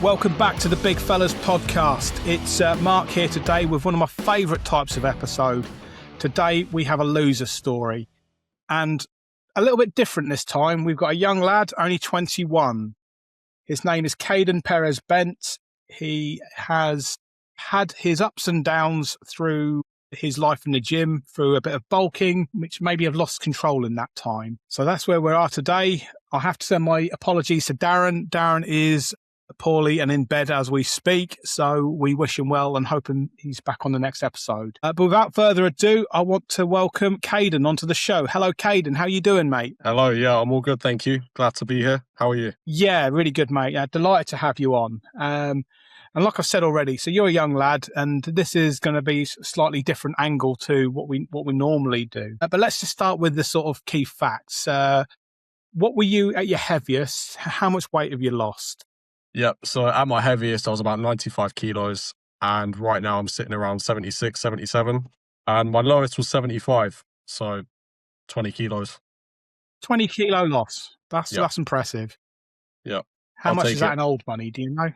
Welcome back to the Big Fellas podcast. It's Mark here today with one of my favourite types of episode. Today we have a loser story, and a little bit different this time. We've got a young lad, only 21. His name is Caydn Perez Bent. He has had his ups and downs through his life in the gym, through a bit of bulking, which maybe have lost control in that time. So that's where we are today. I have to send my apologies to Darren. Darren is poorly and in bed as we speak, so we wish him well and hoping he's back on the next episode. But without further ado, I want to welcome Caydn onto the show. Hello, Caydn. How you doing, mate? Hello. Yeah, I'm all good, thank you. Glad to be here. How are you? Yeah, really good, mate. Yeah, delighted to have you on. And like I've said already, so you're a young lad, and this is going to be a slightly different angle to what we normally do. But let's just start with the sort of key facts. What were you at your heaviest? How much weight have you lost? Yep. So at my heaviest, I was about 95 kilos. And right now I'm sitting around 76, 77. And my lowest was 75. So 20 kilos. 20 kilo loss. That's impressive. Yep. How much is that in old money? Do you know?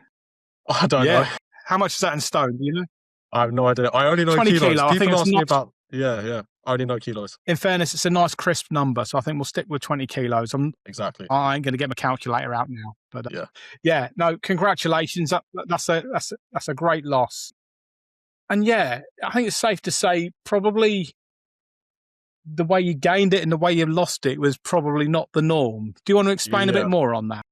I don't know. How much is that in stone? Do you know? I have no idea. I only know 20 kilos. Kilo, People ask me about... Yeah. I only know kilos. In fairness, it's a nice crisp number, so I think we'll stick with 20 kilos. Exactly. I ain't going to get my calculator out now, but yeah. No, congratulations. That's a great loss. And yeah, I think it's safe to say probably the way you gained it and the way you lost it was probably not the norm. Do you want to explain a bit more on that?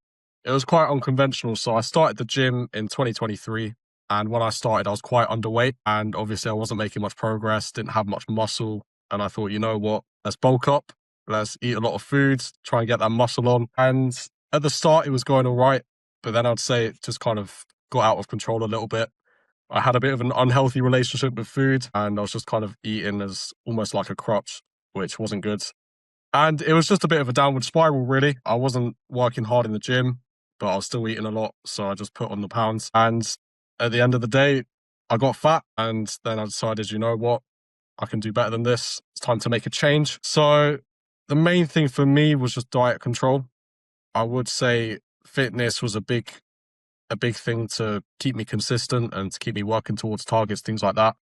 It was quite unconventional. So I started the gym in 2023. And when I started, I was quite underweight. And obviously I wasn't making much progress, didn't have much muscle. And I thought, you know what, let's bulk up, let's eat a lot of food, try and get that muscle on. And at the start, it was going all right. But then I'd say it just kind of got out of control a little bit. I had a bit of an unhealthy relationship with food, and I was just kind of eating as almost like a crutch, which wasn't good. And it was just a bit of a downward spiral, really. I wasn't working hard in the gym, but I was still eating a lot. So I just put on the pounds. And at the end of the day, I got fat. And then I decided, you know what? I can do better than this. It's time to make a change. So the main thing for me was just diet control. I would say fitness was a big thing to keep me consistent and to keep me working towards targets, things like that.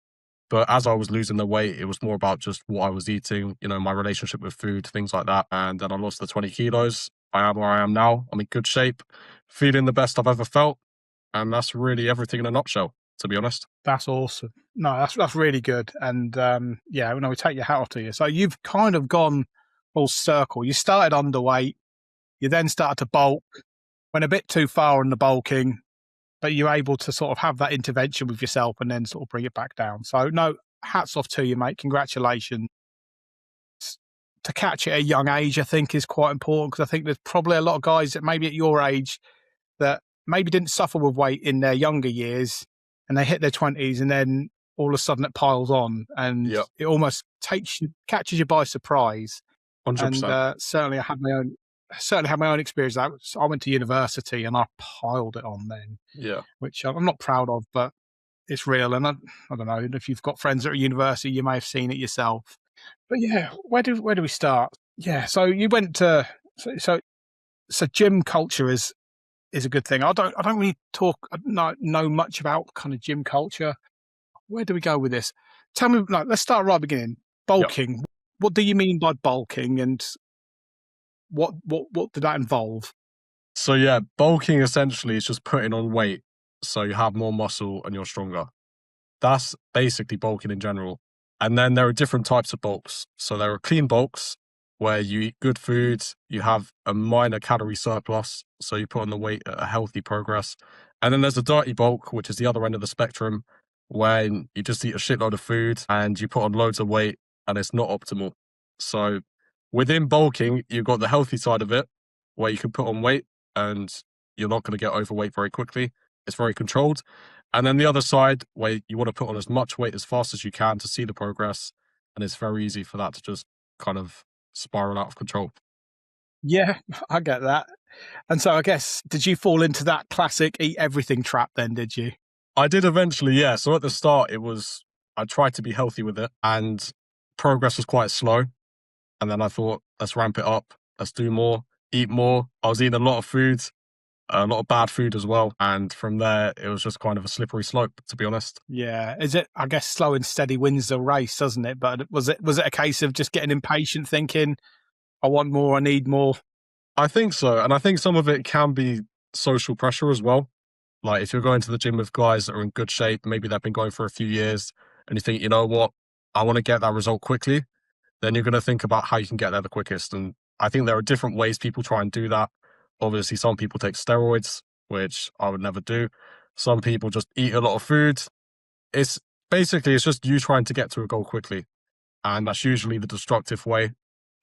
But as I was losing the weight, it was more about just what I was eating, my relationship with food, things like that. And then I lost the 20 kilos. I am where I am now. I'm in good shape, feeling the best I've ever felt. And that's really everything in a nutshell, to be honest. That's awesome. No, that's really good. And we take your hat off to you. So you've kind of gone full circle. You started underweight, you then started to bulk, went a bit too far on the bulking, but you're able to sort of have that intervention with yourself and then sort of bring it back down. So no, hats off to you, mate. Congratulations. To catch it at a young age, I think, is quite important, because I think there's probably a lot of guys that maybe at your age that maybe didn't suffer with weight in their younger years, and they hit their 20s, and then all of a sudden it piles on, and it almost catches you by surprise. 100%. And certainly I had my own experience. I went to university and I piled it on then. Yeah. Which I'm not proud of, but it's real. And I don't know if you've got friends at a university, you may have seen it yourself. But yeah, where do we start? Yeah. So you went to so gym culture is a good thing. I don't really know much about kind of gym culture. Where do we go with this? Tell me, let's start right at the beginning. Bulking. Yep. What do you mean by bulking, and what did that involve? So yeah, bulking essentially is just putting on weight so you have more muscle and you're stronger. That's basically bulking in general. And then there are different types of bulks. So there are clean bulks where you eat good food, you have a minor calorie surplus, so you put on the weight at a healthy progress. And then there's a dirty bulk, which is the other end of the spectrum, when you just eat a shitload of food and you put on loads of weight and it's not optimal. So within bulking, you've got the healthy side of it, where you can put on weight and you're not going to get overweight very quickly. It's very controlled. And then the other side, where you want to put on as much weight as fast as you can to see the progress. And it's very easy for that to just kind of spiral out of control. Yeah, I get that. And so I guess, did you fall into that classic eat everything trap then, did you? I did eventually, yeah. So at the start, I tried to be healthy with it, and progress was quite slow. And then I thought, let's ramp it up. Let's do more, eat more. I was eating a lot of food. a lot of bad food as well. And from there, it was just kind of a slippery slope, to be honest. Yeah. Is it, I guess, slow and steady wins the race, doesn't it? But was it a case of just getting impatient, thinking, I want more, I need more? I think so. And I think some of it can be social pressure as well. Like if you're going to the gym with guys that are in good shape, maybe they've been going for a few years, and you think, you know what, I want to get that result quickly, then you're going to think about how you can get there the quickest. And I think there are different ways people try and do that. Obviously, some people take steroids, which I would never do. Some people just eat a lot of food. It's basically, it's just you trying to get to a goal quickly. And that's usually the destructive way.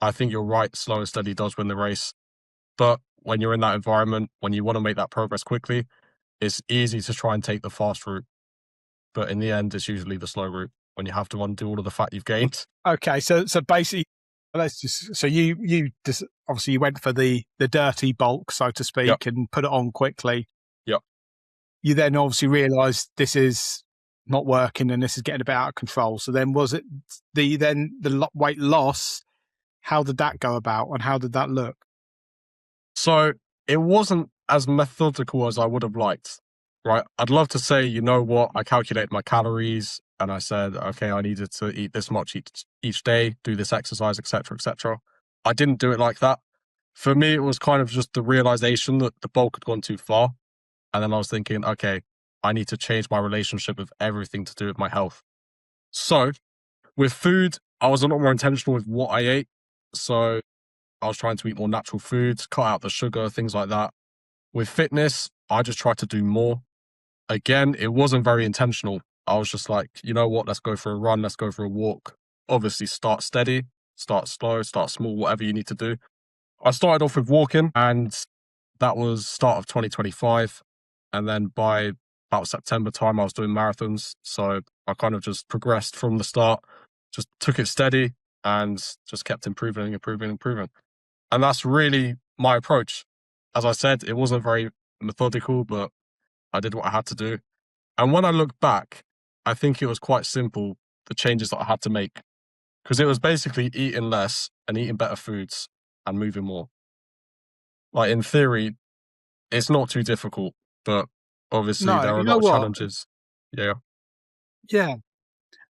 I think you're right, slow and steady does win the race. But when you're in that environment, when you want to make that progress quickly, it's easy to try and take the fast route. But in the end, it's usually the slow route when you have to undo all of the fat you've gained. Okay, so basically, you just obviously you went for the dirty bulk, so to speak, Yep. and put it on quickly. Yep. You then obviously realised this is not working and this is getting a bit out of control. So then was it the weight loss? How did that go about and how did that look? So it wasn't as methodical as I would have liked, right? I'd love to say, you know what, I calculated my calories and I said, okay, I needed to eat this much each day, do this exercise, etc., etc. I didn't do it like that. For me, it was kind of just the realization that the bulk had gone too far. And then I was thinking, okay, I need to change my relationship with everything to do with my health. So with food, I was a lot more intentional with what I ate. So I was trying to eat more natural foods, cut out the sugar, things like that. With fitness, I just tried to do more. Again, it wasn't very intentional. I was just like, you know what, let's go for a run, let's go for a walk. Obviously, start steady, start slow, start small, whatever you need to do. I started off with walking, and that was start of 2025. And then by about September time, I was doing marathons. So I kind of just progressed from the start, just took it steady and just kept improving. And that's really my approach. As I said, it wasn't very methodical, but I did what I had to do. And when I look back, I think it was quite simple, the changes that I had to make, because it was basically eating less and eating better foods and moving more. Like in theory, it's not too difficult, but obviously No, there are you a know lot of what? challenges. Yeah. Yeah,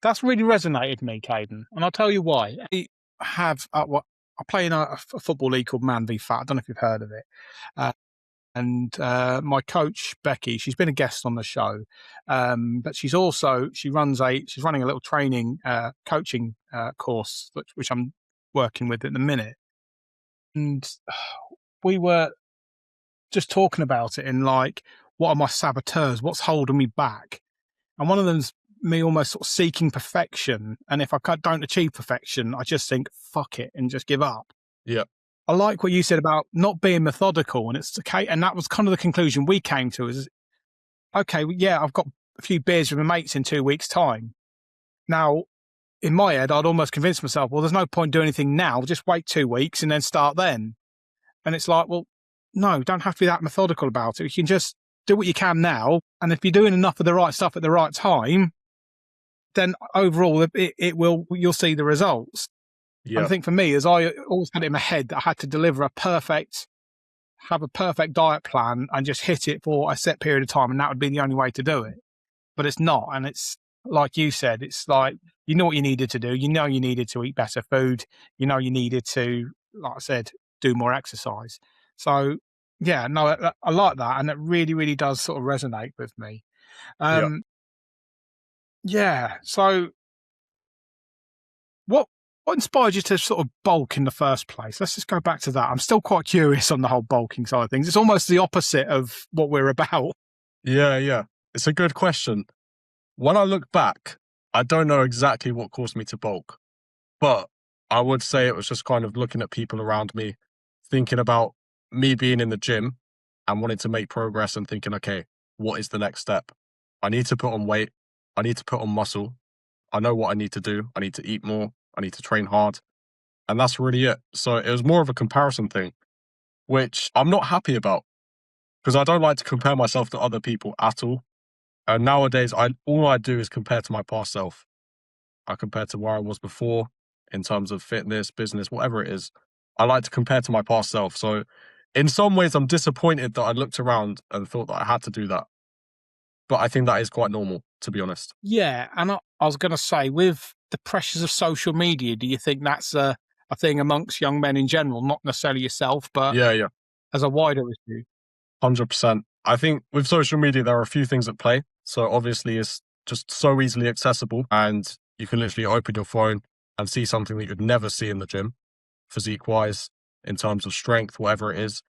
that's really resonated with me, Caden. And I'll tell you why. I play in a football league called Man v Fat. I don't know if you've heard of it. And my coach Becky, she's been a guest on the show, but she's running a little training coaching course which I'm working with at the minute, and we were just talking about it and like, what are my saboteurs? What's holding me back? And one of them's me almost sort of seeking perfection, and if I don't achieve perfection, I just think fuck it and just give up. Yeah. I like what you said about not being methodical, and it's okay. And that was kind of the conclusion we came to: is okay, yeah, I've got a few beers with my mates in 2 weeks' time. Now, in my head, I'd almost convince myself, well, there's no point doing anything now. Just wait 2 weeks and then start then. And it's like, well, no, don't have to be that methodical about it. You can just do what you can now, and if you're doing enough of the right stuff at the right time, then overall, you'll see the results. And I Yeah. think for me, as I always had it in my head that I had to have a perfect diet plan and just hit it for a set period of time, and that would be the only way to do it. But it's not. And it's like you said, it's like, you know what you needed to do. You know you needed to eat better food. You know you needed to, like I said, do more exercise. So, yeah, no, I like that. And it really, really does sort of resonate with me. Yeah. Yeah. So what inspired you to sort of bulk in the first place? Let's just go back to that. I'm still quite curious on the whole bulking side of things. It's almost the opposite of what we're about. Yeah. Yeah. It's a good question. When I look back, I don't know exactly what caused me to bulk, but I would say it was just kind of looking at people around me, thinking about me being in the gym and wanting to make progress and thinking, okay, what is the next step? I need to put on weight. I need to put on muscle. I know what I need to do. I need to eat more. I need to train hard. And that's really it. So it was more of a comparison thing, which I'm not happy about because I don't like to compare myself to other people at all. And nowadays, all I do is compare to my past self. I compare to where I was before in terms of fitness, business, whatever it is. I like to compare to my past self. So in some ways, I'm disappointed that I looked around and thought that I had to do that. But I think that is quite normal, to be honest. Yeah, and I was going to say, with the pressures of social media, do you think that's a thing amongst young men in general, not necessarily yourself, but Yeah, as a wider issue? 100%. I think with social media, there are a few things at play. So obviously, it's just so easily accessible, and you can literally open your phone and see something that you'd never see in the gym, physique-wise, in terms of strength, whatever it is.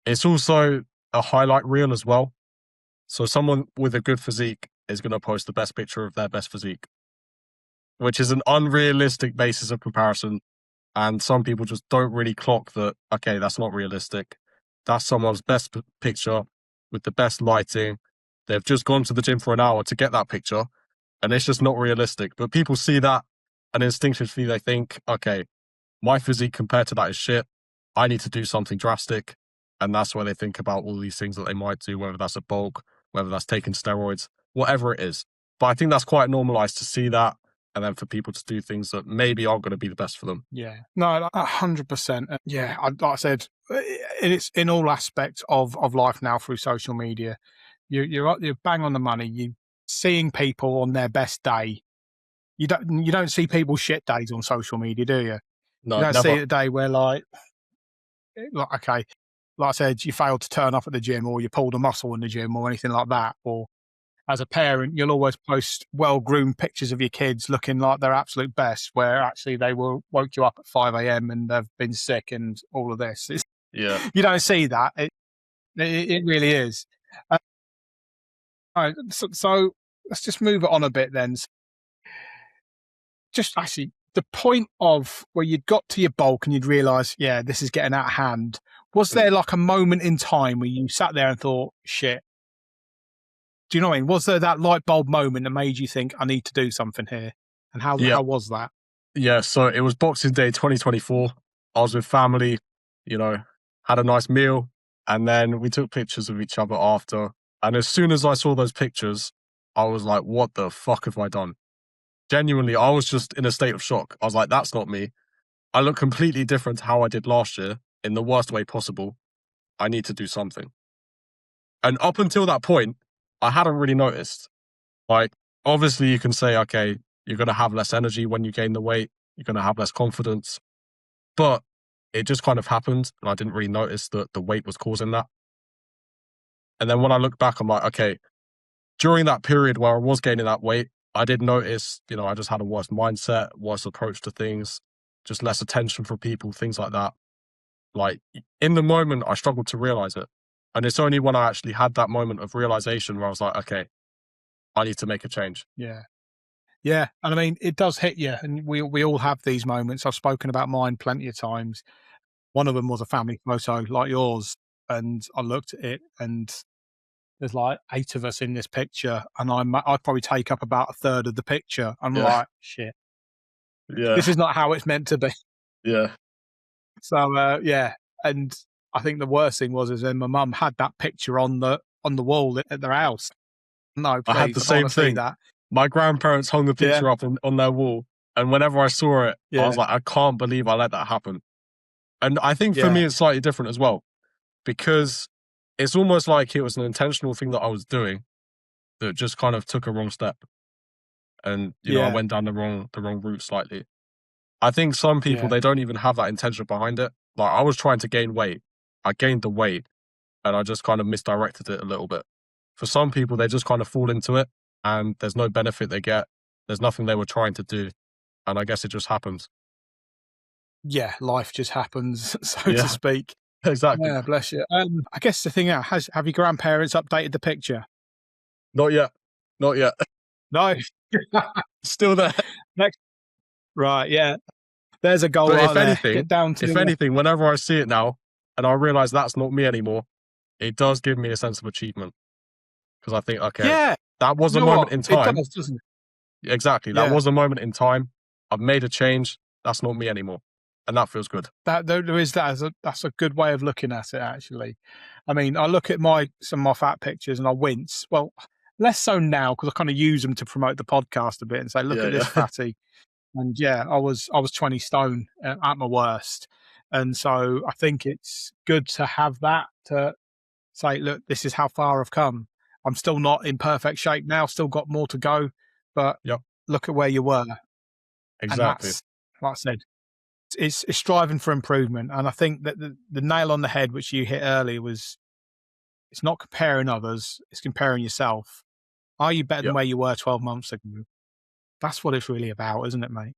It's also a highlight reel as well. So someone with a good physique is going to post the best picture of their best physique, which is an unrealistic basis of comparison. And some people just don't really clock that, okay, that's not realistic. That's someone's best picture with the best lighting. They've just gone to the gym for an hour to get that picture, and it's just not realistic. But people see that, and instinctively they think, okay, my physique compared to that is shit. I need to do something drastic. And that's where they think about all these things that they might do, whether that's a bulk, whether that's taking steroids, whatever it is. But I think that's quite normalized to see that, and then for people to do things that maybe aren't going to be the best for them. Yeah, no, 100%. Yeah, like I said, it's in all aspects of life now through social media. You're bang on the money. You seeing people on their best day. You don't see people's shit days on social media, do you? No, You don't never. see a day where like okay, like I said, you failed to turn up at the gym, or you pulled a muscle in the gym, or anything like that. Or as a parent, you'll always post well-groomed pictures of your kids looking like their absolute best, where actually they woke you up at 5 a.m. and they've been sick and all of this. Yeah. You don't see that. It really is. All right, so let's just move it on a bit then. Just actually, the point of where you'd got to your bulk and you'd realise, yeah, this is getting out of hand. Was there like a moment in time where you sat there and thought, shit? Do you know what I mean? Was there that light bulb moment that made you think, I need to do something here? And how was that? Yeah, so it was Boxing Day 2024. I was with family, had a nice meal, and then we took pictures of each other after. And as soon as I saw those pictures, I was like, what the fuck have I done? Genuinely, I was just in a state of shock. I was like, that's not me. I look completely different to how I did last year in the worst way possible. I need to do something. And up until that point, I hadn't really noticed. Like, obviously, you can say, okay, you're going to have less energy when you gain the weight. You're going to have less confidence. But it just kind of happened, and I didn't really notice that the weight was causing that. And then when I look back, I'm like, okay, during that period where I was gaining that weight, I did notice, I just had a worse mindset, worse approach to things, just less attention from people, things like that. Like, in the moment, I struggled to realize it. And it's only when I actually had that moment of realization where I was like, okay, I need to make a change. Yeah. Yeah. And I mean, it does hit you. And we all have these moments. I've spoken about mine plenty of times. One of them was a family photo like yours. And I looked at it, and there's like 8 of us in this picture. And I'd probably take up about a third of the picture. I'm like, shit, Yeah. this is not how it's meant to be. Yeah. So, yeah. And I think the worst thing was then my mum had that picture on the wall at their house. No, please, I had the I don't want same to see thing. that. My grandparents hung the picture up on their wall. And whenever I saw it, I was like, I can't believe I let that happen. And I think for me, it's slightly different as well, because it's almost like it was an intentional thing that I was doing that just kind of took a wrong step. And, I went down the wrong route slightly. I think some people, they don't even have that intention behind it. Like, I was trying to gain weight. I gained the weight, and I just kind of misdirected it a little bit. For some people, they just kind of fall into it, and there's no benefit they get. There's nothing they were trying to do. And I guess it just happens. Yeah, life just happens, so to speak. Exactly. Yeah, bless you. I guess the thing have your grandparents updated the picture? Not yet. Not yet. No. Still there. Next. Right, yeah. There's a goal But right if there. anything, Get down to whenever I see it now and I realize that's not me anymore, it does give me a sense of achievement. Because I think, okay, that was a moment in time. It does, doesn't it? Exactly. That was a moment in time. I've made a change. That's not me anymore. And that feels good. There is that. That's a good way of looking at it, actually. I mean, I look at some of my fat pictures and I wince. Well, less so now, because I kind of use them to promote the podcast a bit and say, look at this fatty. And yeah, I was 20 stone at my worst. And so I think it's good to have that to say, look, this is how far I've come. I'm still not in perfect shape now, still got more to go, but Yep, look at where you were. And exactly. that's, like I said, it's striving for improvement. And I think that the nail on the head, which you hit earlier, was it's not comparing others, it's comparing yourself. Are you better than Yep, where you were 12 months ago? That's what it's really about, isn't it, mate?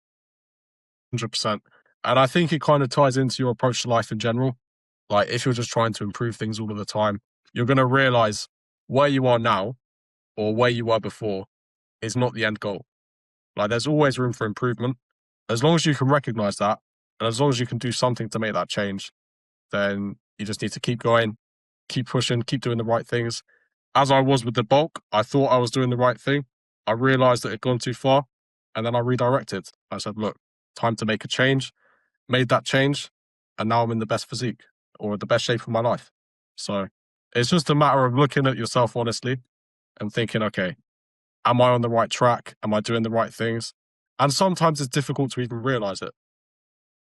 100%. And I think it kind of ties into your approach to life in general. Like, if you're just trying to improve things all of the time, you're going to realize where you are now or where you were before is not the end goal. Like, there's always room for improvement. As long as you can recognize that, and as long as you can do something to make that change, then you just need to keep going, keep pushing, keep doing the right things. As I was with the bulk, I thought I was doing the right thing. I realized that it had gone too far, and then I redirected. I said, look, time to make a change, made that change, and now I'm in the best physique or the best shape of my life. So it's just a matter of looking at yourself honestly and thinking, okay, am I on the right track? Am I doing the right things? And sometimes it's difficult to even realize it.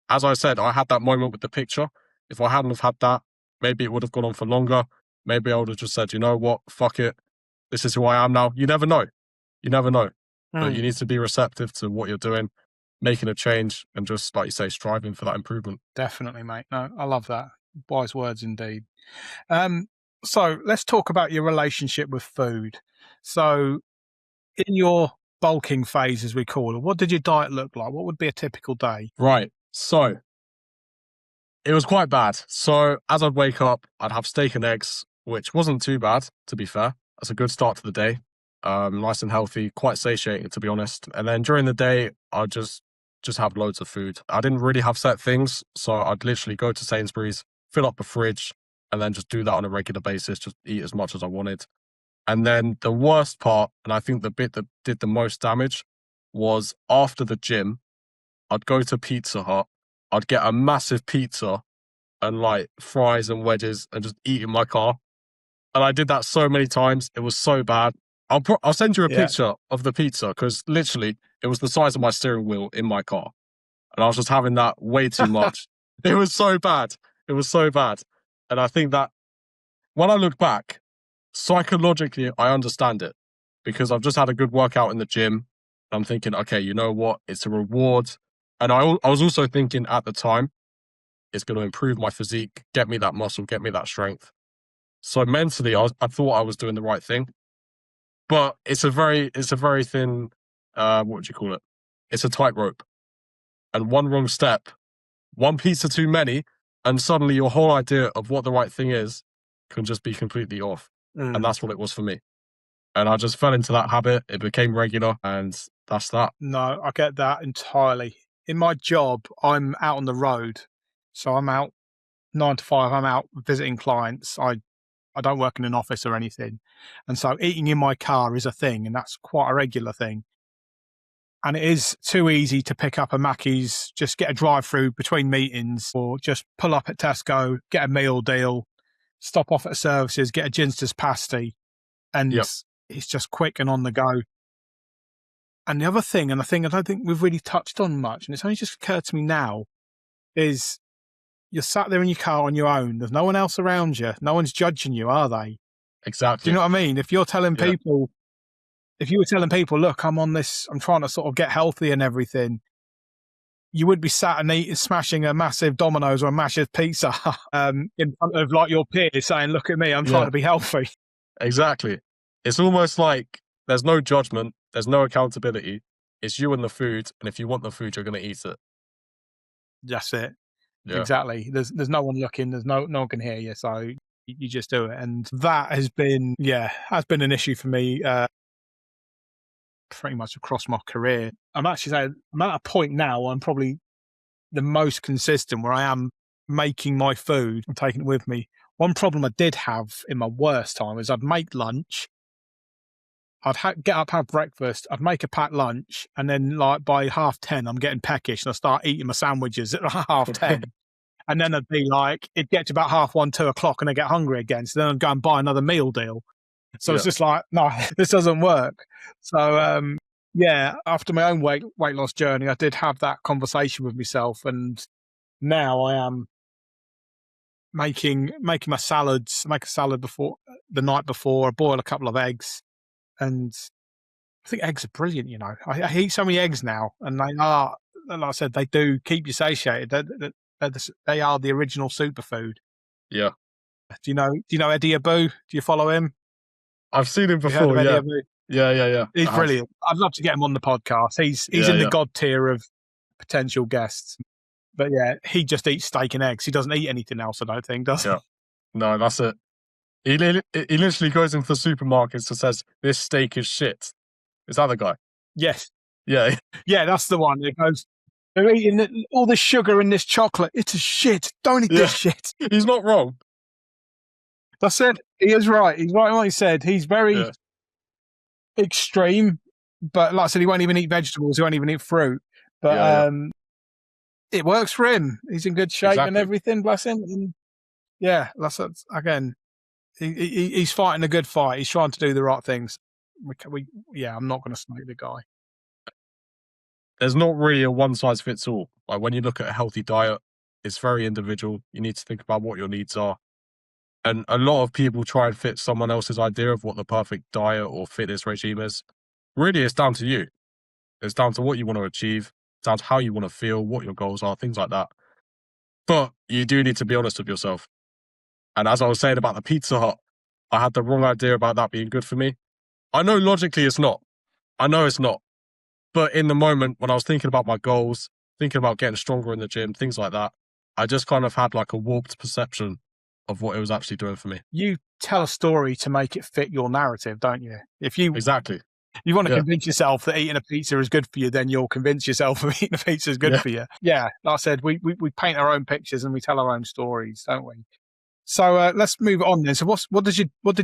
As I said, I had that moment with the picture. If I hadn't have had that, maybe it would have gone on for longer. Maybe I would have just said, you know what, fuck it. This is who I am now. You never know. You never know. But you need to be receptive to what you're doing, making a change, and just, like you say, striving for that improvement. Definitely, mate. No, I love that. Wise words indeed. So let's talk about your relationship with food. So in your bulking phase, as we call it, what did your diet look like? What would be a typical day? Right. So it was quite bad. So as I'd wake up, I'd have steak and eggs, which wasn't too bad, to be fair. That's a good start to the day. Nice and healthy, quite satiating, to be honest. And then during the day, I'd just have loads of food. I didn't really have set things, so I'd literally go to Sainsbury's, fill up a fridge, and then just do that on a regular basis, just eat as much as I wanted. And then the worst part, and I think the bit that did the most damage, was after the gym, I'd go to Pizza Hut, I'd get a massive pizza and like fries and wedges and just eat in my car. And I did that so many times. It was so bad. I'll send you a Yeah. picture of the pizza because literally it was the size of my steering wheel in my car. And I was just having that way too much. It was so bad. It was so bad. And I think that when I look back, psychologically, I understand it because I've just had a good workout in the gym. I'm thinking, okay, you know what? It's a reward. And I was also thinking at the time, it's going to improve my physique, get me that muscle, get me that strength. So mentally, I thought I was doing the right thing. But it's a very thin, what do you call it? It's a tightrope. And one wrong step, one pizza too many, and suddenly your whole idea of what the right thing is can just be completely off. And that's what it was for me. And I just fell into that habit. It became regular, and that's that. No, I get that entirely. In my job, I'm out on the road. So I'm out 9 to 5. I'm out visiting clients. I don't work in an office or anything. And so eating in my car is a thing, and that's quite a regular thing. And it is too easy to pick up a Mackey's, just get a drive-through between meetings, or just pull up at Tesco, get a meal deal, stop off at services, get a Ginster's pasty, and Yep. it's just quick and on the go. And the other thing, and the thing I don't think we've really touched on much, and it's only just occurred to me now, is you're sat there in your car on your own. There's no one else around you. No one's judging you, are they? Do Exactly. you know what I mean? If you're telling Yeah. people, if you were telling people, look, I'm on this, I'm trying to sort of get healthy and everything, you would be sat and smashing a massive Domino's or a massive pizza in front of like your peers saying, look at me, I'm trying Yeah. to be healthy. Exactly. It's almost like there's no judgment, there's no accountability. It's you and the food, and if you want the food, you're going to eat it. That's it. Yeah. Exactly. There's no one looking. There's no one can hear you. So you just do it. And that has been an issue for me pretty much across my career. I'm actually saying I'm at a point now where I'm probably the most consistent where I am making my food and taking it with me. One problem I did have in my worst time is I'd make lunch. I'd get up, have breakfast. I'd make a packed lunch. And then like by 10:30, I'm getting peckish and I start eating my sandwiches at 10:30. And then I'd be like, it'd get to about 1:30, 2 o'clock and I get hungry again. So then I'd go and buy another meal deal. So it's just like, no, this doesn't work. So, after my own weight loss journey, I did have that conversation with myself. And now I am making my salads, make a salad before the night before, I boil a couple of eggs, and I think eggs are brilliant. I eat so many eggs now, and they are, like I said, they do keep you satiated. They are the original superfood. Yeah. Do you know Eddie Abu? Do you follow him? I've seen him Have you heard of before. Eddie Yeah. Abu? Yeah. He's I have. brilliant. I'd love to get him on the podcast. He's Yeah, in the yeah. god tier of potential guests. But yeah, he just eats steak and eggs. He doesn't eat anything else, I don't think, does he? Yeah. No, that's it. He literally goes into the supermarkets and says, "This steak is shit." Is that the guy? Yes. Yeah. Yeah, that's the one. It goes, they're eating all this sugar and this chocolate. It's a shit. Don't eat Yeah. this shit. He's not wrong. That's it. He is right. He's right in what he said. He's very extreme, but like I said, he won't even eat vegetables. He won't even eat fruit. But it works for him. He's in good shape and everything, bless him. And yeah, that's again, he's fighting a good fight. He's trying to do the right things. I'm not going to snake the guy. There's not really a one size fits all. Like when you look at a healthy diet, it's very individual. You need to think about what your needs are. And a lot of people try and fit someone else's idea of what the perfect diet or fitness regime is. Really, it's down to you. It's down to what you want to achieve, down to how you want to feel, what your goals are, things like that. But you do need to be honest with yourself. And as I was saying about the Pizza Hut, I had the wrong idea about that being good for me. I know logically it's not. I know it's not. But in the moment, when I was thinking about my goals, thinking about getting stronger in the gym, things like that, I just kind of had like a warped perception of what it was actually doing for me. You tell a story to make it fit your narrative, don't you? If you Exactly. You want to convince yourself that eating a pizza is good for you, then you'll convince yourself that eating a pizza is good for you. Yeah, like I said, we paint our own pictures and we tell our own stories, don't we? So let's move on then. So what did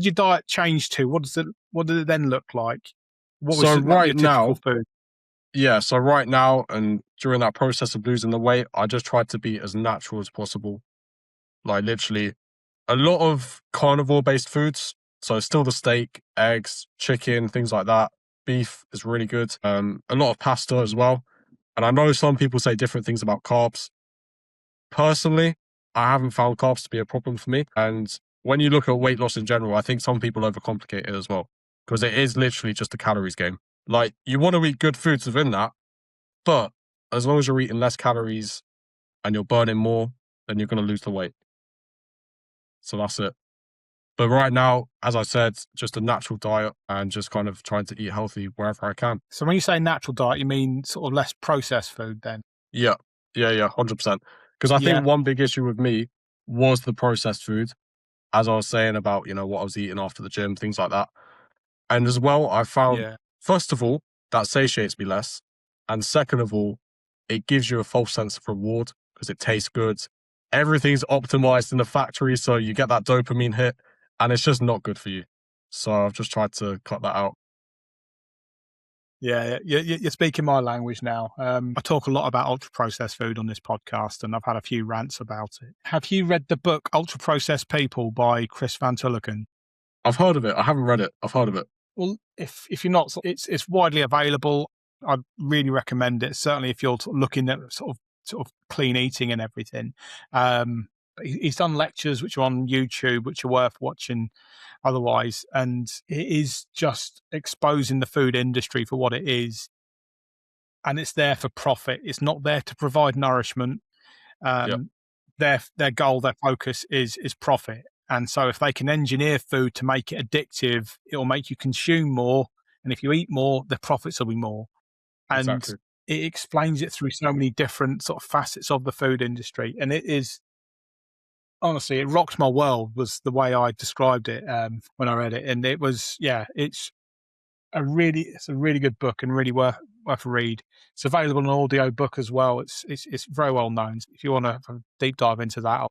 your diet change to? What did it then look like? What was your typical food? Yeah, so right now and during that process of losing the weight, I just tried to be as natural as possible. Like literally a lot of carnivore-based foods. So still the steak, eggs, chicken, things like that. Beef is really good. A lot of pasta as well. And I know some people say different things about carbs. Personally, I haven't found carbs to be a problem for me. And when you look at weight loss in general, I think some people overcomplicate it as well. Because it is literally just a calories game. Like, you want to eat good foods within that, but as long as you're eating less calories and you're burning more, then you're going to lose the weight. So that's it. But right now, as I said, just a natural diet and just kind of trying to eat healthy wherever I can. So when you say natural diet, you mean sort of less processed food then? Yeah, 100%. Because I think one big issue with me was the processed food, as I was saying about, what I was eating after the gym, things like that. And as well, I found, first of all, that satiates me less. And second of all, it gives you a false sense of reward because it tastes good. Everything's optimized in the factory, so you get that dopamine hit, and it's just not good for you. So I've just tried to cut that out. Yeah, you're speaking my language now. I talk a lot about ultra-processed food on this podcast, and I've had a few rants about it. Have you read the book Ultra-Processed People by Chris Van Tulleken? I've heard of it. I haven't read it. I've heard of it. Well, if you're not, it's widely available. I'd really recommend it. Certainly, if you're looking at sort of clean eating and everything. He's done lectures which are on YouTube, which are worth watching otherwise, and it is just exposing the food industry for what it is, and it's there for profit. It's not there to provide nourishment. Their goal, their focus is profit. And so if they can engineer food to make it addictive, it will make you consume more. And if you eat more, the profits will be more. And it explains it through so many different sort of facets of the food industry. And it is, honestly, it rocked my world was the way I described it when I read it. And it was, it's a really good book and really worth a read. It's available on audio book as well. It's very well known. If you want to have a deep dive into that,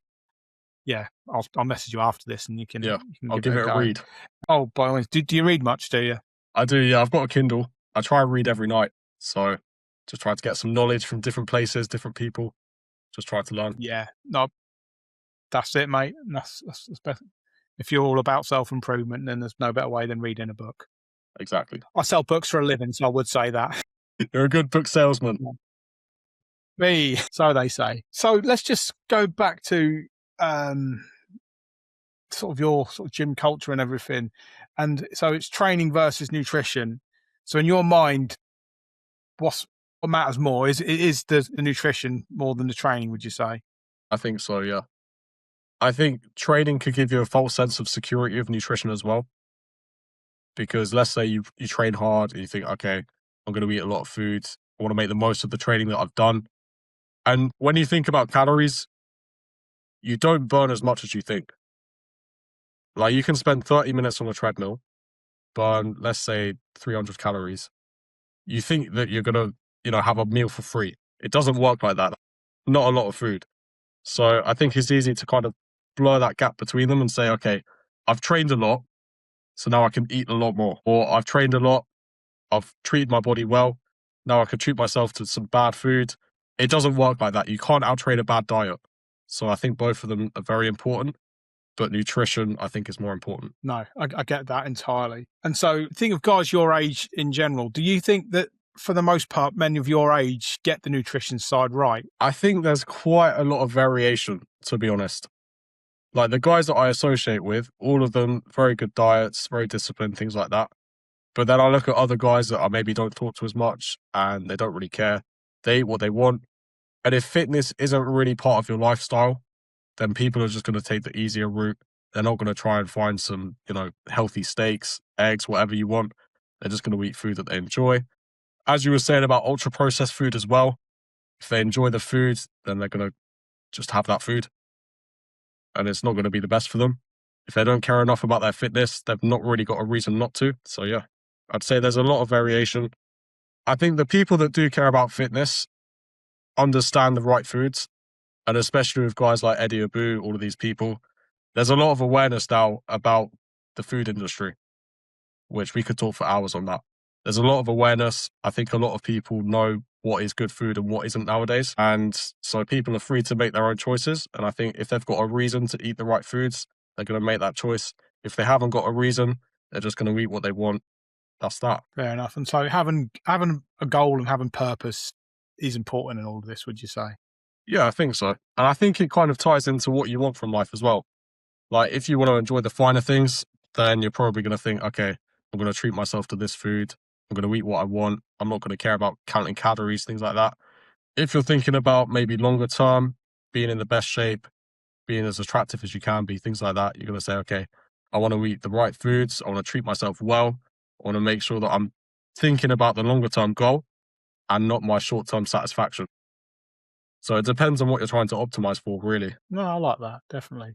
I'll message you after this and you can I'll give it a read. Oh, by all means. Do you read much, do you? I do, yeah. I've got a Kindle. I try and read every night. So just try to get some knowledge from different places, different people. Just try to learn. Yeah. No, that's it, mate. That's better. If you're all about self-improvement, then there's no better way than reading a book. Exactly. I sell books for a living, so I would say that. You're a good book salesman. Me, so they say. So let's just go back to sort of your sort of gym culture and everything, and so it's training versus nutrition. So in your mind, what matters more? Is the nutrition more than the training? Would you say? I think so, yeah. I think training could give you a false sense of security of nutrition as well. Because let's say you train hard and you think, okay, I'm going to eat a lot of food. I want to make the most of the training that I've done. And when you think about calories, you don't burn as much as you think. Like you can spend 30 minutes on a treadmill, burn, let's say 300 calories. You think that you're going to, have a meal for free. It doesn't work like that. Not a lot of food. So I think it's easy to kind of blur that gap between them and say, okay, I've trained a lot, so now I can eat a lot more. Or I've trained a lot, I've treated my body well, now I can treat myself to some bad food. It doesn't work like that. You can't outtrain a bad diet. So I think both of them are very important, but nutrition, I think, is more important. No, I get that entirely. And so think of guys your age in general. Do you think that for the most part, men of your age get the nutrition side right? I think there's quite a lot of variation, to be honest. Like the guys that I associate with, all of them, very good diets, very disciplined, things like that. But then I look at other guys that I maybe don't talk to as much and they don't really care. They eat what they want. And if fitness isn't really part of your lifestyle, then people are just going to take the easier route. They're not going to try and find some, healthy steaks, eggs, whatever you want. They're just going to eat food that they enjoy. As you were saying about ultra processed food as well, if they enjoy the food, then they're going to just have that food. And it's not going to be the best for them. If they don't care enough about their fitness, they've not really got a reason not to. So yeah, I'd say there's a lot of variation. I think the people that do care about fitness understand the right foods. And especially with guys like Eddie Abu, all of these people, there's a lot of awareness now about the food industry, which we could talk for hours on that. There's a lot of awareness. I think a lot of people know what is good food and what isn't nowadays. And so people are free to make their own choices. And I think if they've got a reason to eat the right foods, they're going to make that choice. If they haven't got a reason, they're just going to eat what they want. That's that. Fair enough. And so having a goal and having purpose is important in all of this, would you say? Yeah, I think so. And I think it kind of ties into what you want from life as well. Like if you want to enjoy the finer things, then you're probably going to think, okay, I'm going to treat myself to this food. I'm going to eat what I want. I'm not going to care about counting calories, things like that. If you're thinking about maybe longer term, being in the best shape, being as attractive as you can be, things like that, you're going to say, okay, I want to eat the right foods. I want to treat myself well. I want to make sure that I'm thinking about the longer term goal and not my short term satisfaction. So it depends on what you're trying to optimize for, really. No, I like that, definitely.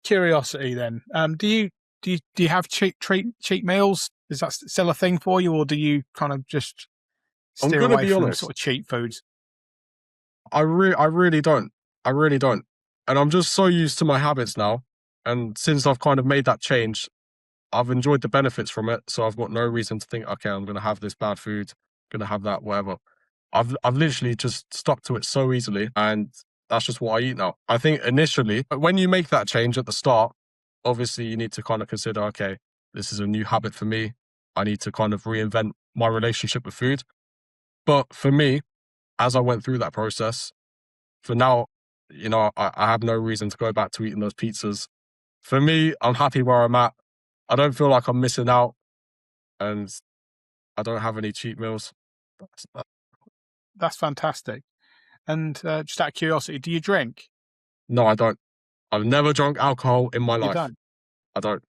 Curiosity then. Do you have cheap meals? Is that still a thing for you, or do you kind of just steer away from sort of cheap foods? I really don't. I really don't. And I'm just so used to my habits now. And since I've kind of made that change, I've enjoyed the benefits from it. So I've got no reason to think, okay, I'm going to have this bad food, going to have that, whatever. I've literally just stuck to it so easily. And that's just what I eat now. I think initially, when you make that change at the start, obviously you need to kind of consider, okay, this is a new habit for me. I need to kind of reinvent my relationship with food. But for me, as I went through that process, for now, I have no reason to go back to eating those pizzas. For me, I'm happy where I'm at. I don't feel like I'm missing out, and I don't have any cheat meals. That's fantastic. And just out of curiosity, do you drink? No, I don't. I've never drunk alcohol in my You life. don't? I don't.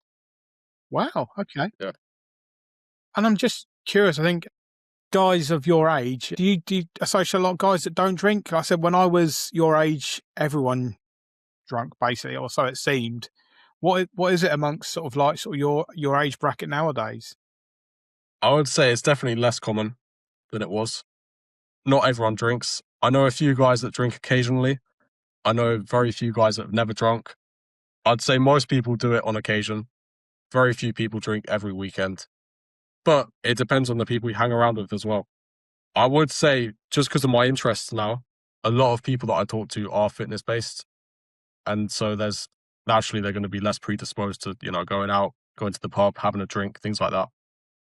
Wow. Okay. Yeah. And I'm just curious. I think guys of your age, do you associate a lot of guys that don't drink? Like I said, when I was your age, everyone drank basically, or so it seemed. What is it amongst sort of your age bracket nowadays? I would say it's definitely less common than it was. Not everyone drinks. I know a few guys that drink occasionally. I know very few guys that have never drunk. I'd say most people do it on occasion. Very few people drink every weekend. But it depends on the people you hang around with as well. I would say, just because of my interests now, a lot of people that I talk to are fitness based. And so naturally they're going to be less predisposed to, going out, going to the pub, having a drink, things like that.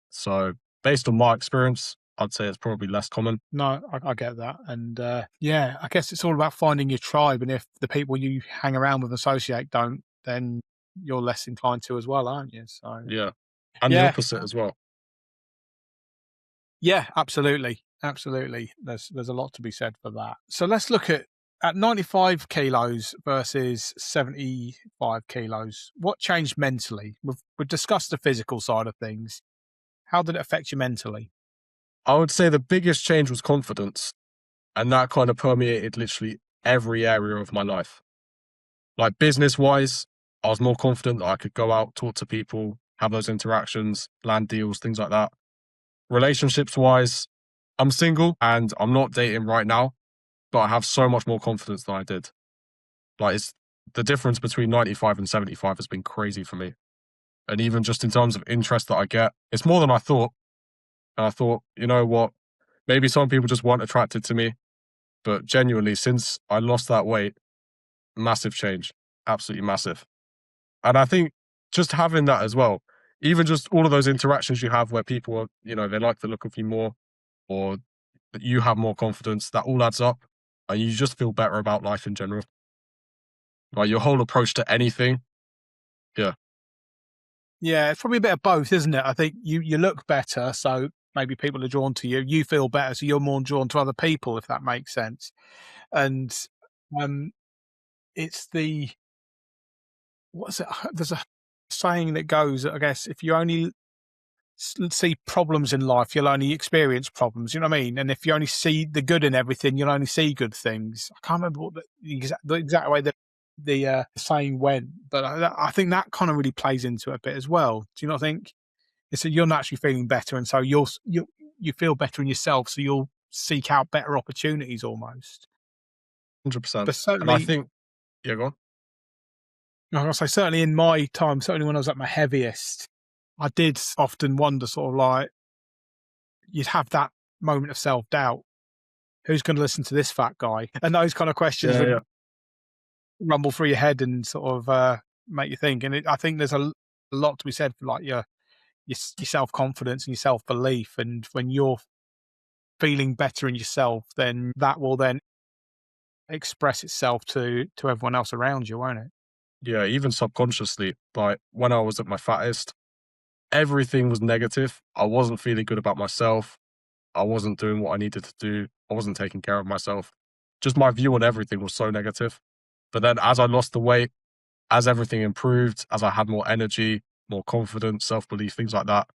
So based on my experience, I'd say it's probably less common. No, I get that. And yeah, I guess it's all about finding your tribe. And if the people you hang around with associate don't, then you're less inclined to as well, aren't you? So Yeah. And the yeah, opposite as well. yeah, absolutely, absolutely. There's a lot to be said for that. So let's look at 95 kilos versus 75 kilos. What changed mentally? We've discussed the physical side of things. How did it affect you mentally? I would say the biggest change was confidence. And that kind of permeated literally every area of my life. Like business wise, I was more confident that I could go out, talk to people, have those interactions, land deals, things like that. Relationships wise, I'm single and I'm not dating right now, but I have so much more confidence than I did. Like it's the difference between 95 and 75 has been crazy for me. And even just in terms of interest that I get, it's more than I thought. And I thought, you know what? Maybe some people just weren't attracted to me, but genuinely, since I lost that weight, massive change, absolutely massive. And I think just having that as well, even just all of those interactions you have where people are, they like the look of you more, or that you have more confidence, that all adds up and you just feel better about life in general. Like your whole approach to anything. Yeah, Yeah, it's probably a bit of both, isn't it? I think you look better, so maybe people are drawn to you. You feel better, so you're more drawn to other people, if that makes sense. And um, it's the what's it? There's a saying that goes, I guess, if you only see problems in life, you'll only experience problems. You know what I mean? And if you only see the good in everything, you'll only see good things. I can't remember what the exact way that the saying went, but I think that kind of really plays into it a bit as well. Do you not think? It's that you're naturally feeling better, and so you feel better in yourself, so you'll seek out better opportunities almost. 100%. But And I certainly, think, yeah, go on. like I say, certainly in my time, certainly when I was at my heaviest, I did often wonder, sort of like, you'd have that moment of self doubt. Who's going to listen to this fat guy? And those kind of questions Yeah, would yeah. rumble through your head and sort of make you think. And I think there's a lot to be said for like your self confidence and your self belief. And when you're feeling better in yourself, then that will then express itself to everyone else around you, won't it? Yeah, even subconsciously, like when I was at my fattest, everything was negative. I wasn't feeling good about myself. I wasn't doing what I needed to do. I wasn't taking care of myself. Just my view on everything was so negative. But then as I lost the weight, as everything improved, as I had more energy, more confidence, self belief, things like that,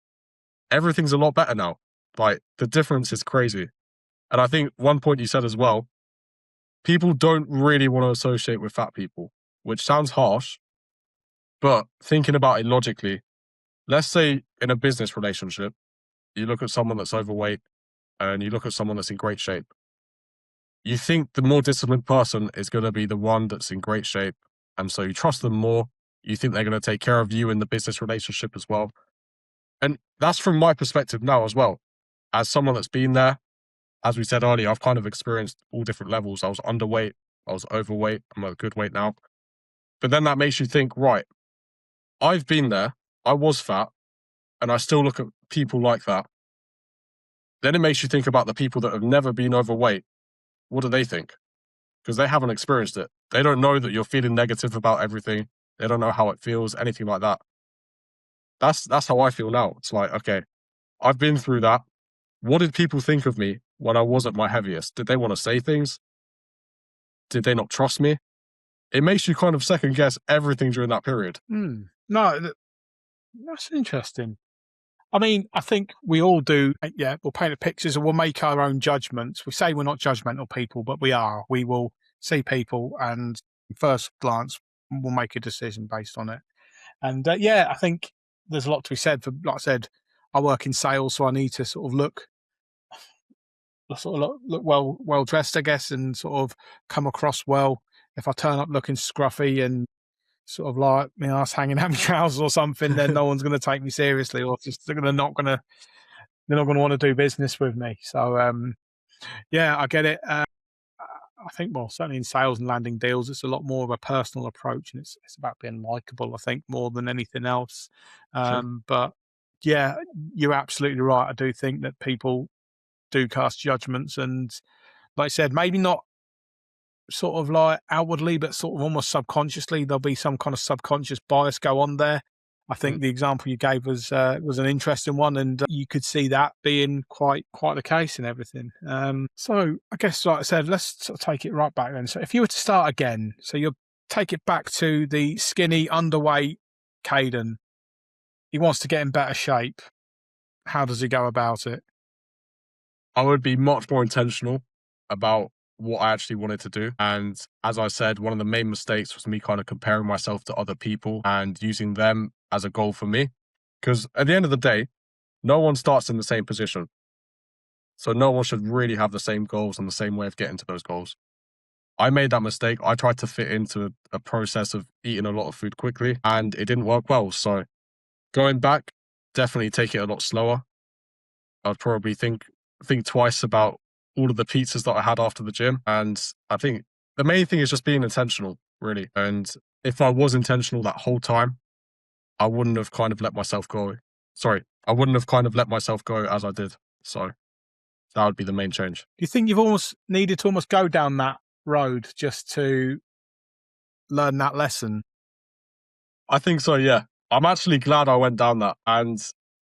everything's a lot better now. Like the difference is crazy. And I think one point you said as well, people don't really want to associate with fat people, which sounds harsh, but thinking about it logically, let's say in a business relationship, you look at someone that's overweight and you look at someone that's in great shape. You think the more disciplined person is going to be the one that's in great shape. And so you trust them more. You think they're going to take care of you in the business relationship as well. And that's from my perspective now as well. As someone that's been there, as we said earlier, I've kind of experienced all different levels. I was underweight, I was overweight, I'm at a good weight now. But then that makes you think, right, I've been there, I was fat, and I still look at people like that. Then it makes you think about the people that have never been overweight. What do they think? Because they haven't experienced it. They don't know that you're feeling negative about everything. They don't know how it feels, anything like that. That's how I feel now. It's like, okay, I've been through that. What did people think of me when I was at my heaviest? Did they want to say things? Did they not trust me? It makes you kind of second guess everything during that period. No, that's interesting. I mean, I think we all do. Yeah, we'll paint the pictures and we'll make our own judgments. We say we're not judgmental people, but we are. We will see people and first glance, we'll make a decision based on it. And yeah, I think there's a lot to be said for, like I said, I work in sales, so I need to sort of look well dressed, I guess, and sort of come across well. If I turn up looking scruffy and sort of like my ass hanging out my trousers or something, then no one's going to take me seriously, or just they're not going to want to do business with me. So yeah, I get it. I think, well, certainly in sales and landing deals, it's a lot more of a personal approach, and it's about being likable. I think more than anything else. Sure. But yeah, you're absolutely right. I do think that people do cast judgments, and like I said, maybe not sort of like outwardly, but sort of almost subconsciously. There'll be some kind of subconscious bias go on there. I think the example you gave was an interesting one, and you could see that being quite the case and everything. So I guess, like I said, let's sort of take it right back then. So if you were to start again, so you'll take it back to the skinny, underweight Caydn. He wants to get in better shape. How does he go about it? I would be much more intentional about what I actually wanted to do. And as I said, one of the main mistakes was me kind of comparing myself to other people and using them as a goal for me. Because at the end of the day, no one starts in the same position. So no one should really have the same goals and the same way of getting to those goals. I made that mistake. I tried to fit into a process of eating a lot of food quickly and it didn't work well. So going back, definitely take it a lot slower. I'd probably think twice about all of the pizzas that I had after the gym. And I think the main thing is just being intentional, really. And if I was intentional that whole time, I wouldn't have kind of let myself go. I wouldn't have kind of let myself go as I did. So that would be the main change. Do you think you've almost needed to go down that road just to learn that lesson? I think so, yeah. I'm actually glad I went down that. And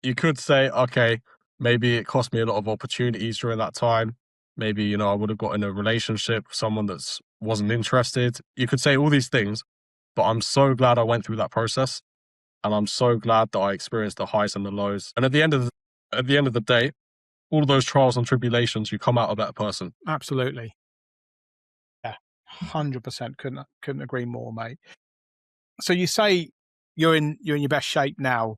you could say, okay, maybe it cost me a lot of opportunities during that time. Maybe, I would have got in a relationship with someone that wasn't interested. You could say all these things, but I'm so glad I went through that process. And I'm so glad that I experienced the highs and the lows. And at the end of the day, all of those trials and tribulations, you come out a better person. Absolutely. Yeah, 100%. Couldn't agree more, mate. So you say you're in your best shape now.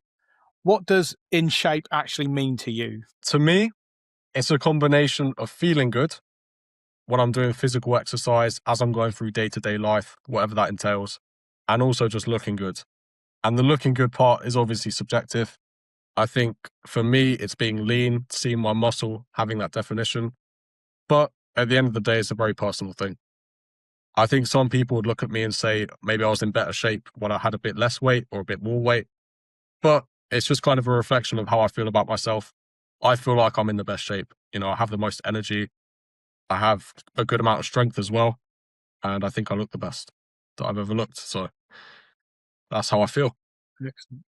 What does in shape actually mean to you? To me, it's a combination of feeling good when I'm doing physical exercise, as I'm going through day-to-day life, whatever that entails, and also just looking good. And the looking good part is obviously subjective. I think for me, it's being lean, seeing my muscle, having that definition. But at the end of the day, it's a very personal thing. I think some people would look at me and say, maybe I was in better shape when I had a bit less weight or a bit more weight. But it's just kind of a reflection of how I feel about myself. I feel like I'm in the best shape. I have the most energy. I have a good amount of strength as well. And I think I look the best that I've ever looked. So that's how I feel. Excellent.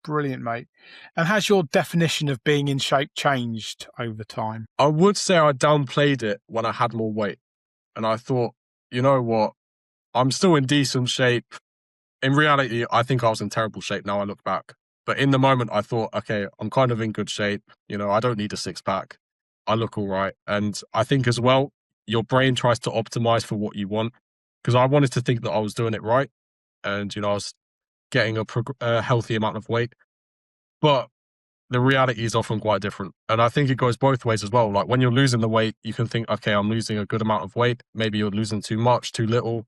Brilliant, mate. And has your definition of being in shape changed over time? I would say I downplayed it when I had more weight. And I thought, you know what? I'm still in decent shape. In reality, I think I was in terrible shape now I look back. But in the moment, I thought, okay, I'm kind of in good shape. I don't need a six pack. I look all right. And I think as well, your brain tries to optimize for what you want. Because I wanted to think that I was doing it right. And, I was getting a healthy amount of weight. But the reality is often quite different. And I think it goes both ways as well. Like when you're losing the weight, you can think, okay, I'm losing a good amount of weight. Maybe you're losing too much, too little.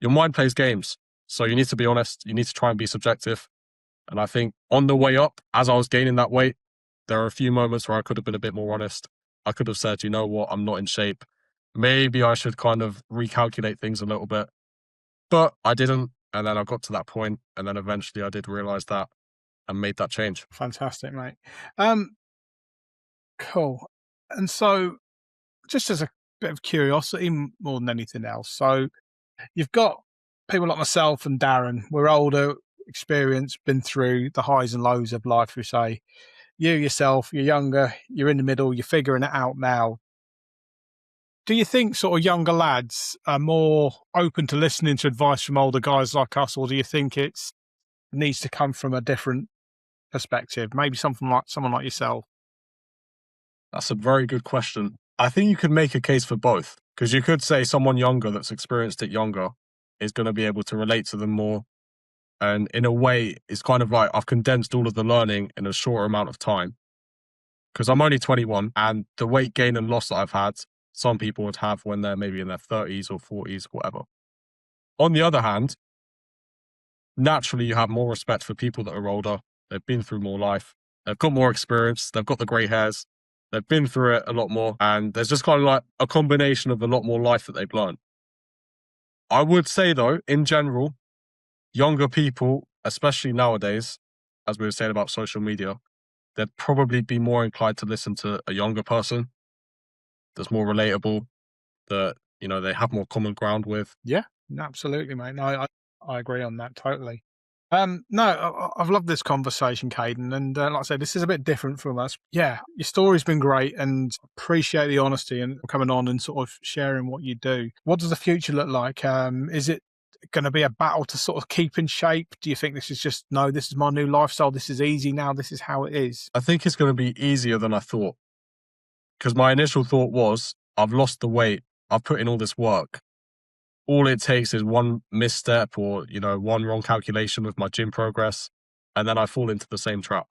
Your mind plays games. So you need to be honest. You need to try and be subjective. And I think on the way up, as I was gaining that weight, there are a few moments where I could have been a bit more honest. I could have said, you know what, I'm not in shape. Maybe I should kind of recalculate things a little bit. But I didn't. And then I got to that point, and then eventually I did realize that and made that change. Fantastic, mate. Cool. And so just as a bit of curiosity more than anything else, so you've got people like myself and Darren. We're older, experienced, been through the highs and lows of life. We say you yourself, you're younger, you're in the middle, you're figuring it out now. Do you think sort of younger lads are more open to listening to advice from older guys like us, or do you think it needs to come from a different perspective? Maybe someone like yourself. That's a very good question. I think you could make a case for both, because you could say someone younger that's experienced it younger is going to be able to relate to them more. And in a way, it's kind of like I've condensed all of the learning in a shorter amount of time. Because I'm only 21, and the weight gain and loss that I've had, some people would have when they're maybe in their 30s or 40s, whatever. On the other hand, naturally, you have more respect for people that are older. They've been through more life. They've got more experience. They've got the grey hairs. They've been through it a lot more. And there's just kind of like a combination of a lot more life that they've learned. I would say, though, in general, younger people, especially nowadays, as we were saying about social media, they'd probably be more inclined to listen to a younger person that's more relatable, that they have more common ground with. Yeah, absolutely, mate. No, I agree on that totally. No, I've loved this conversation, Caydn, and like I said, this is a bit different from us. Yeah, your story's been great, and appreciate the honesty and coming on and sort of sharing what you do. What does the future look like? Is it going to be a battle to sort of keep in shape? Do you think this is just, no, this is my new lifestyle, this is easy now, this is how it is? I think it's going to be easier than I thought, because my initial thought was, I've lost the weight, I've put in all this work. All it takes is one misstep or, one wrong calculation with my gym progress, and then I fall into the same trap.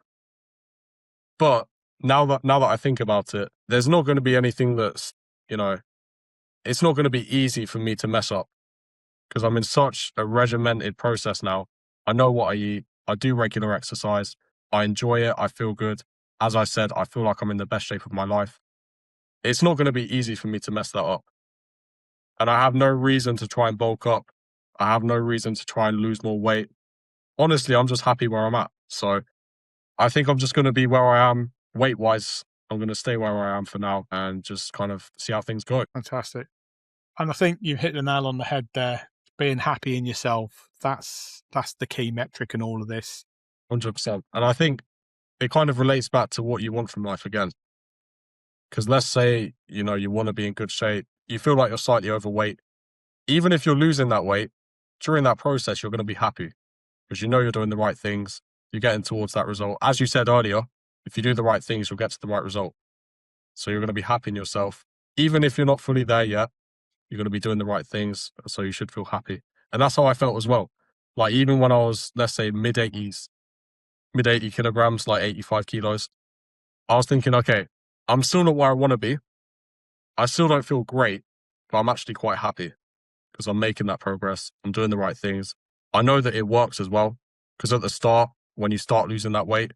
But now that I think about it, there's not going to be anything that's, it's not going to be easy for me to mess up, because I'm in such a regimented process now. I know what I eat. I do regular exercise. I enjoy it. I feel good. As I said, I feel like I'm in the best shape of my life. It's not going to be easy for me to mess that up. And I have no reason to try and bulk up. I have no reason to try and lose more weight. Honestly, I'm just happy where I'm at. So I think I'm just going to be where I am weight-wise. I'm going to stay where I am for now and just kind of see how things go. Fantastic. And I think you hit the nail on the head there. Being happy in yourself, that's the key metric in all of this. 100%. And I think it kind of relates back to what you want from life again. Because let's say, you want to be in good shape. You feel like you're slightly overweight. Even if you're losing that weight, during that process, you're going to be happy because you're doing the right things. You're getting towards that result. As you said earlier, if you do the right things, you'll get to the right result. So you're going to be happy in yourself. Even if you're not fully there yet, you're going to be doing the right things. So you should feel happy. And that's how I felt as well. Like even when I was, let's say mid 80 kilograms, like 85 kilos, I was thinking, okay, I'm still not where I want to be. I still don't feel great, but I'm actually quite happy because I'm making that progress. I'm doing the right things. I know that it works as well, because at the start, when you start losing that weight,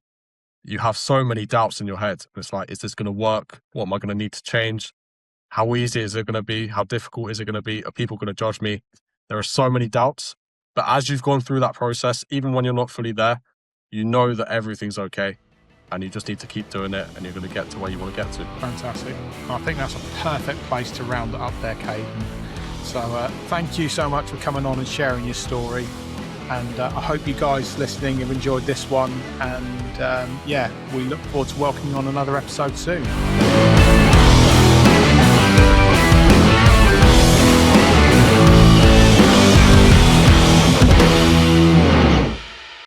you have so many doubts in your head. It's like, is this going to work? What am I going to need to change? How easy is it going to be? How difficult is it going to be? Are people going to judge me? There are so many doubts. But as you've gone through that process, even when you're not fully there, you know that everything's okay. And you just need to keep doing it and you're going to get to where you want to get to. Fantastic. I think that's a perfect place to round it up there, Caydn. So thank you so much for coming on and sharing your story. And I hope you guys listening have enjoyed this one. And we look forward to welcoming you on another episode soon.